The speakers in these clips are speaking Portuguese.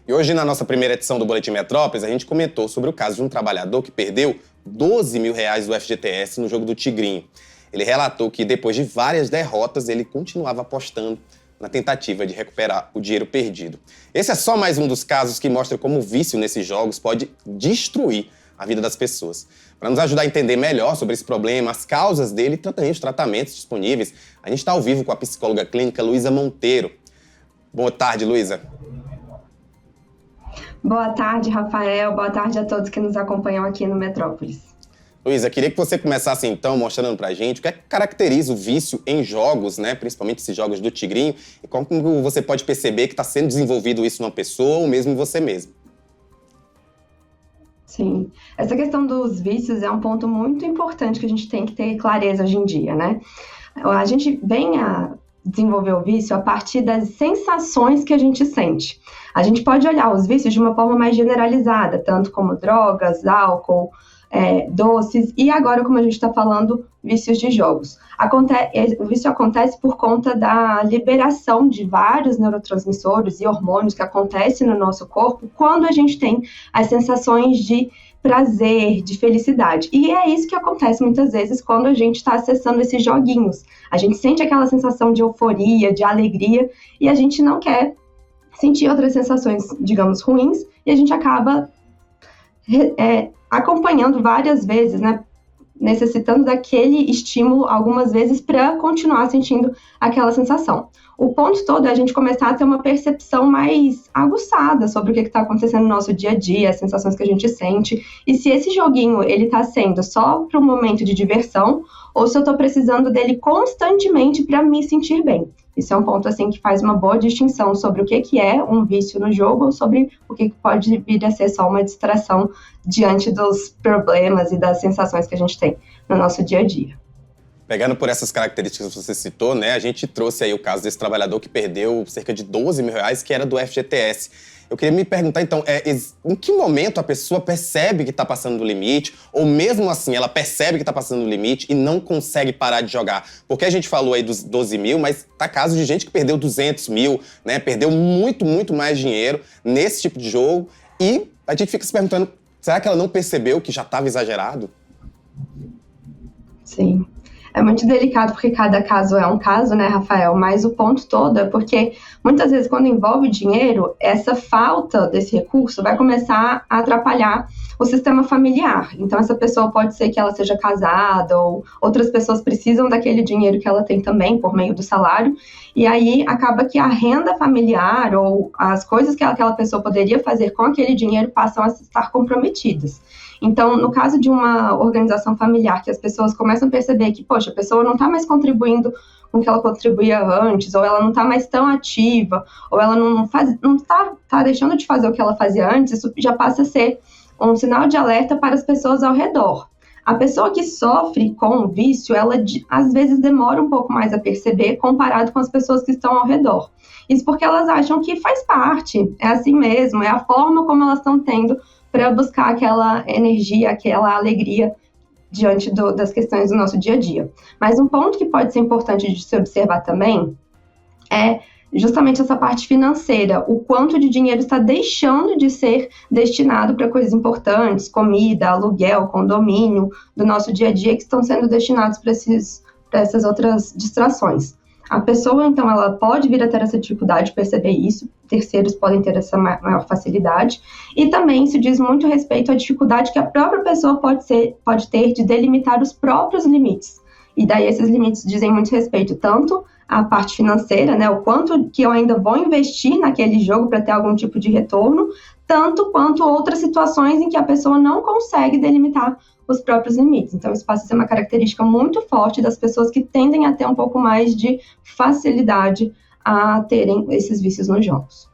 E hoje, na nossa primeira edição do Boletim Metrópolis, a gente comentou sobre o caso de um trabalhador que perdeu R$ 12 mil do FGTS no jogo do Tigrinho. Ele relatou que, depois de várias derrotas, ele continuava apostando na tentativa de recuperar o dinheiro perdido. Esse é só mais um dos casos que mostra como o vício nesses jogos pode destruir a vida das pessoas. Para nos ajudar a entender melhor sobre esse problema, as causas dele e também os tratamentos disponíveis, a gente está ao vivo com a psicóloga clínica Luísa Monteiro. Boa tarde, Luísa. Boa tarde, Rafael. Boa tarde a todos que nos acompanham aqui no Metrópolis. Luísa, queria que você começasse então mostrando pra gente o que é que caracteriza o vício em jogos, né? Principalmente esses jogos do Tigrinho, e como você pode perceber que está sendo desenvolvido isso numa pessoa ou mesmo em você mesmo. Sim, essa questão dos vícios é um ponto muito importante que a gente tem que ter clareza hoje em dia, né? A gente vem a desenvolver o vício a partir das sensações que a gente sente. A gente pode olhar os vícios de uma forma mais generalizada, tanto como drogas, álcool, doces, e agora, como a gente está falando, vícios de jogos. O vício acontece por conta da liberação de vários neurotransmissores e hormônios que acontecem no nosso corpo quando a gente tem as sensações de prazer, de felicidade. E é isso que acontece muitas vezes quando a gente está acessando esses joguinhos. A gente sente aquela sensação de euforia, de alegria, e a gente não quer sentir outras sensações, digamos, ruins, e a gente acaba acompanhando várias vezes, né, necessitando daquele estímulo algumas vezes para continuar sentindo aquela sensação. O ponto todo é a gente começar a ter uma percepção mais aguçada sobre o que está acontecendo no nosso dia a dia, as sensações que a gente sente, e se esse joguinho ele está sendo só para um momento de diversão, ou se eu estou precisando dele constantemente para me sentir bem. Isso é um ponto assim que faz uma boa distinção sobre o que é um vício no jogo ou sobre o que pode vir a ser só uma distração diante dos problemas e das sensações que a gente tem no nosso dia a dia. Pegando por essas características que você citou, né, a gente trouxe aí o caso desse trabalhador que perdeu cerca de R$ 12 mil, que era do FGTS. Eu queria me perguntar, então, em que momento a pessoa percebe que está passando do limite, ou mesmo assim ela percebe que está passando do limite e não consegue parar de jogar? Porque a gente falou aí dos 12 mil, mas tá caso de gente que perdeu 200 mil, né, perdeu muito, muito mais dinheiro nesse tipo de jogo, e a gente fica se perguntando, será que ela não percebeu que já estava exagerado? Sim. É muito delicado porque cada caso é um caso, né, Rafael? Mas o ponto todo é porque muitas vezes quando envolve dinheiro, essa falta desse recurso vai começar a atrapalhar o sistema familiar. Então essa pessoa pode ser que ela seja casada ou outras pessoas precisam daquele dinheiro que ela tem também por meio do salário. E aí acaba que a renda familiar ou as coisas que aquela pessoa poderia fazer com aquele dinheiro passam a estar comprometidas. Então, no caso de uma organização familiar, que as pessoas começam a perceber que, poxa, a pessoa não está mais contribuindo com o que ela contribuía antes, ou ela não está mais tão ativa, ou ela não está deixando de fazer o que ela fazia antes, isso já passa a ser um sinal de alerta para as pessoas ao redor. A pessoa que sofre com o vício, ela às vezes demora um pouco mais a perceber comparado com as pessoas que estão ao redor. Isso porque elas acham que faz parte, é assim mesmo, é a forma como elas estão tendo para buscar aquela energia, aquela alegria diante das questões do nosso dia a dia. Mas um ponto que pode ser importante de se observar também é justamente essa parte financeira, o quanto de dinheiro está deixando de ser destinado para coisas importantes, comida, aluguel, condomínio, do nosso dia a dia, que estão sendo destinados para essas outras distrações. A pessoa, então, ela pode vir a ter essa dificuldade de perceber isso, terceiros podem ter essa maior facilidade, e também isso diz muito respeito à dificuldade que a própria pessoa pode ter de delimitar os próprios limites. E daí esses limites dizem muito respeito tanto à parte financeira, né, o quanto que eu ainda vou investir naquele jogo para ter algum tipo de retorno, tanto quanto outras situações em que a pessoa não consegue delimitar os próprios limites. Então, isso passa a ser uma característica muito forte das pessoas que tendem a ter um pouco mais de facilidade a terem esses vícios nos jogos.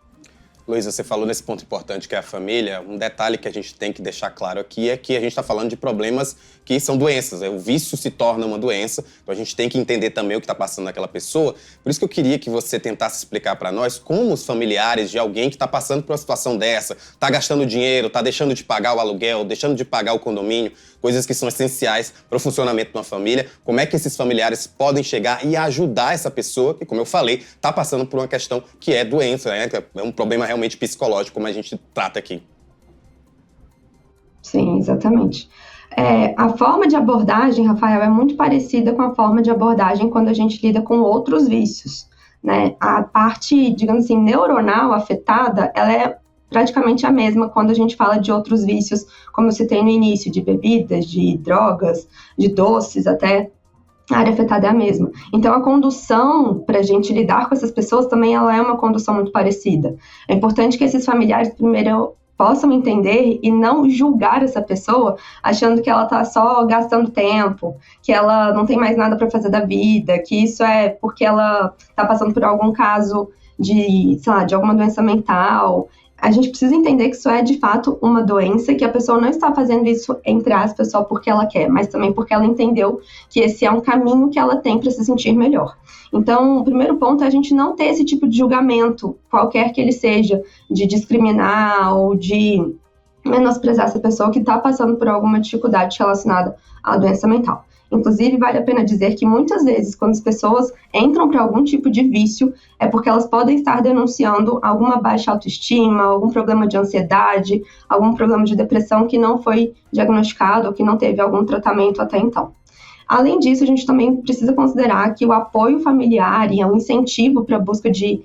Luísa, você falou nesse ponto importante que é a família. Um detalhe que a gente tem que deixar claro aqui é que a gente está falando de problemas que são doenças. O vício se torna uma doença, então a gente tem que entender também o que está passando naquela pessoa. Por isso que eu queria que você tentasse explicar para nós como os familiares de alguém que está passando por uma situação dessa, está gastando dinheiro, está deixando de pagar o aluguel, deixando de pagar o condomínio, coisas que são essenciais para o funcionamento de uma família. Como é que esses familiares podem chegar e ajudar essa pessoa que, como eu falei, está passando por uma questão que é doença, né? É um problema realmente psicológico, como a gente trata aqui. Sim, exatamente. A forma de abordagem, Rafael, é muito parecida com a forma de abordagem quando a gente lida com outros vícios, né? A parte, digamos assim, neuronal afetada, ela é praticamente a mesma quando a gente fala de outros vícios, como eu citei no início, de bebidas, de drogas, de doces até. A área afetada é a mesma. Então, a condução para a gente lidar com essas pessoas também ela é uma condução muito parecida. É importante que esses familiares primeiro possam entender e não julgar essa pessoa achando que ela está só gastando tempo, que ela não tem mais nada para fazer da vida, que isso é porque ela está passando por algum caso de, sei lá, de alguma doença mental. A gente precisa entender que isso é, de fato, uma doença, que a pessoa não está fazendo isso, entre aspas, só porque ela quer, mas também porque ela entendeu que esse é um caminho que ela tem para se sentir melhor. Então, o primeiro ponto é a gente não ter esse tipo de julgamento, qualquer que ele seja, de discriminar ou de menosprezar essa pessoa que está passando por alguma dificuldade relacionada à doença mental. Inclusive, vale a pena dizer que muitas vezes, quando as pessoas entram para algum tipo de vício, é porque elas podem estar denunciando alguma baixa autoestima, algum problema de ansiedade, algum problema de depressão que não foi diagnosticado ou que não teve algum tratamento até então. Além disso, a gente também precisa considerar que o apoio familiar e o incentivo para a busca de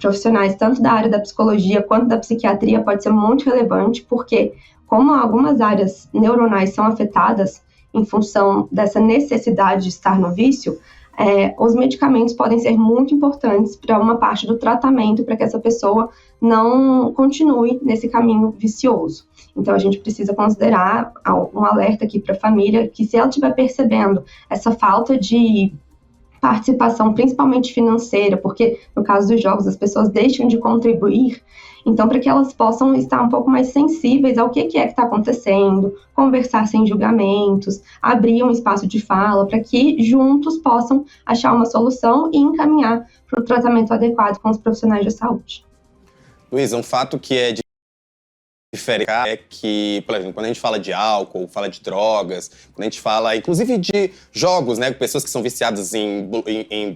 profissionais, tanto da área da psicologia quanto da psiquiatria, pode ser muito relevante, porque como algumas áreas neuronais são afetadas, em função dessa necessidade de estar no vício, os medicamentos podem ser muito importantes para uma parte do tratamento, para que essa pessoa não continue nesse caminho vicioso. Então, a gente precisa considerar um alerta aqui para a família, que se ela estiver percebendo essa falta de participação, principalmente financeira, porque no caso dos jogos as pessoas deixam de contribuir, então para que elas possam estar um pouco mais sensíveis ao que é que está acontecendo, conversar sem julgamentos, abrir um espaço de fala, para que juntos possam achar uma solução e encaminhar para o tratamento adequado com os profissionais de saúde. Luísa, um fato que é diferente é que, por exemplo, quando a gente fala de álcool, fala de drogas, quando a gente fala, inclusive, de jogos, né, com pessoas que são viciadas em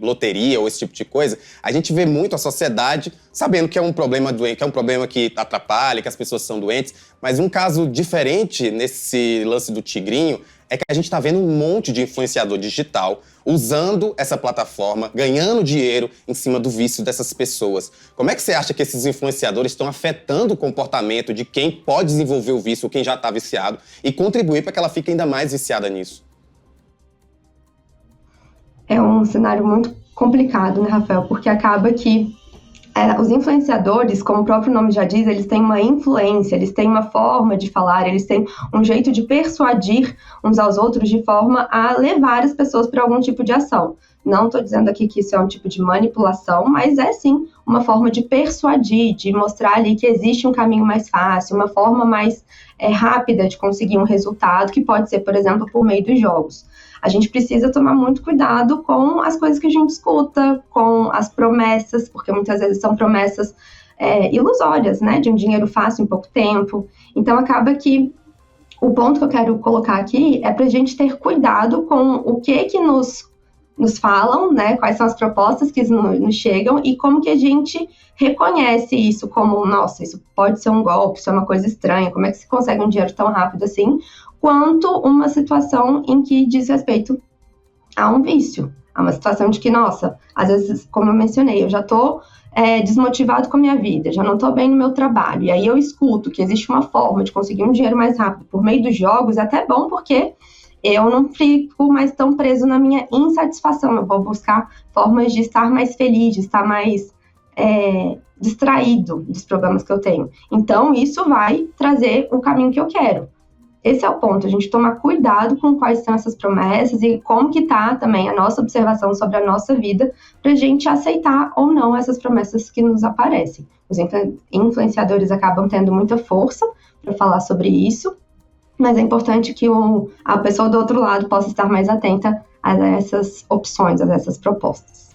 loteria ou esse tipo de coisa, a gente vê muito a sociedade sabendo que é um problema doente, que é um problema que atrapalha, que as pessoas são doentes, mas um caso diferente nesse lance do Tigrinho é que a gente está vendo um monte de influenciador digital usando essa plataforma, ganhando dinheiro em cima do vício dessas pessoas. Como é que você acha que esses influenciadores estão afetando o comportamento de quem pode desenvolver o vício ou quem já está viciado e contribuir para que ela fique ainda mais viciada nisso? É um cenário muito complicado, né, Rafael? Porque acaba que os influenciadores, como o próprio nome já diz, eles têm uma influência, eles têm uma forma de falar, eles têm um jeito de persuadir uns aos outros de forma a levar as pessoas para algum tipo de ação. Não estou dizendo aqui que isso é um tipo de manipulação, mas é sim uma forma de persuadir, de mostrar ali que existe um caminho mais fácil, uma forma mais rápida de conseguir um resultado, que pode ser, por exemplo, por meio dos jogos. A gente precisa tomar muito cuidado com as coisas que a gente escuta, com as promessas, porque muitas vezes são promessas ilusórias, né, de um dinheiro fácil em pouco tempo. Então, acaba que o ponto que eu quero colocar aqui é para a gente ter cuidado com o que nos falam, né, quais são as propostas que nos chegam e como que a gente reconhece isso como, nossa, isso pode ser um golpe, isso é uma coisa estranha, como é que se consegue um dinheiro tão rápido assim, quanto uma situação em que diz respeito a um vício, a uma situação de que, nossa, às vezes, como eu mencionei, eu já estou desmotivado com a minha vida, já não estou bem no meu trabalho, e aí eu escuto que existe uma forma de conseguir um dinheiro mais rápido por meio dos jogos, é até bom porque eu não fico mais tão preso na minha insatisfação, eu vou buscar formas de estar mais feliz, de estar mais distraído dos problemas que eu tenho. Então, isso vai trazer o caminho que eu quero. Esse é o ponto, a gente tomar cuidado com quais são essas promessas e como que tá também a nossa observação sobre a nossa vida para a gente aceitar ou não essas promessas que nos aparecem. Os influenciadores acabam tendo muita força para falar sobre isso, mas é importante que a pessoa do outro lado possa estar mais atenta a essas opções, a essas propostas.